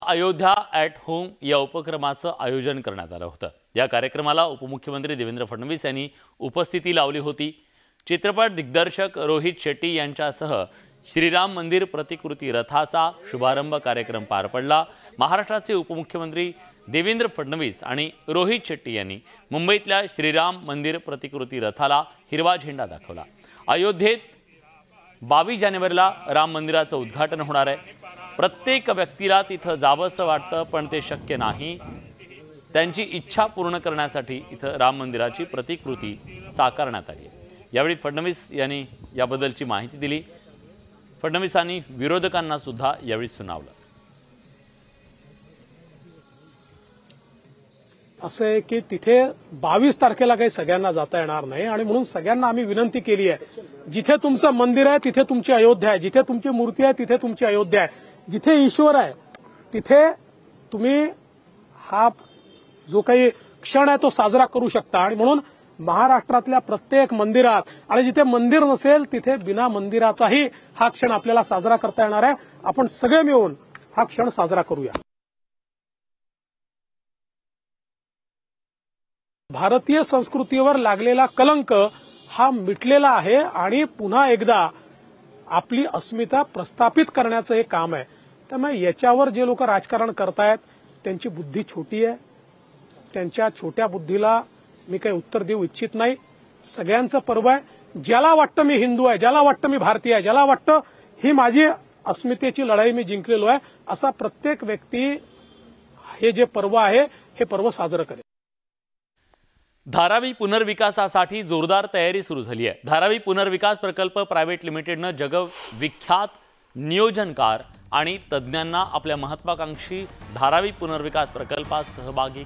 Ayodhya at home या उपक्रमाचं आयोजन करण्यात आलं होतं। या कार्यक्रमाला उपमुख्यमंत्री देवेंद्र फडणवीस यांनी उपस्थिती लावली होती। चित्रपट दिग्दर्शक रोहित शेट्टी यांच्यासह श्रीराम मंदिर प्रतिकृती रथाचा शुभारंभ कार्यक्रम पार पडला। महाराष्ट्राचे उपमुख्यमंत्री देवेंद्र फडणवीस आणि रोहित शेट्टी यांनी मुंबईतल्या श्रीराम मंदिर प्रतिकृती रथाला हिरवा झेंडा दाखवला। अयोध्येत 22 जानेवारीला राम मंदिराचं उद्घाटन होणार आहे। प्रत्येक व्यक्तीला तिथं जावंसं वाटतं, पण ते शक्य नाही। त्यांची इच्छा पूर्ण करण्यासाठी इथं राम मंदिराची प्रतिकृती साकारण्यात आली। यावेळी फडणवीस यांनी याबद्दलची माहिती दिली। फडणवीसांनी विरोधकांना सुद्धा यावेळी सुनावलं। असं आहे की तिथे 22 तारखेला काही सगळ्यांना जाता येणार नाही आणि म्हणून सगळ्यांना आम्ही विनंती केली आहे, जिथे तुमचं मंदिर आहे तिथे तुमची अयोध्या आहे, जिथे तुमची मूर्ती आहे तिथे तुमची अयोध्या आहे, जिथे ईश्वर आहे तिथे तुम्ही हा जो काही क्षण आहे तो साजरा करू शकता। आणि म्हणून महाराष्ट्रातल्या प्रत्येक मंदिरात आणि जिथे मंदिर नसेल तिथे बिना मंदिराचाही हा क्षण आपल्याला साजरा करता येणार आहे। आपण सगळे मिळून हा क्षण साजरा करूया। भारतीय संस्कृतीवर लागलेला कलंक हा मिटलेला आहे आणि पुन्हा एकदा आपली अस्मिता प्रस्थापित करण्याचं हे काम आहे। त्यामुळे याच्यावर जे लोक राजकारण करतायत त्यांची बुद्धी छोटी आहे। त्यांच्या छोट्या बुद्धीला मी काही उत्तर देऊ इच्छित नाही। सगळ्यांचं पर्व आहे। ज्याला वाटतं मी हिंदू आहे, ज्याला वाटतं मी भारतीय आहे, ज्याला वाटतं ही माझी अस्मितेची लढाई मी जिंकलेलो आहे, असा प्रत्येक व्यक्ती हे जे पर्व आहे हे पर्व साजरं करेल। धारावी पुनर्विकासासाठी जोरदार तयारी सुरू झाली आहे। धारावी पुनर्विकास प्रकल्प प्रायव्हेट लिमिटेडनं जगविख्यात नियोजनकार आणि तज्ज्ञांना आपल्या महत्त्वाकांक्षी धारावी पुनर्विकास प्रकल्पात सहभागी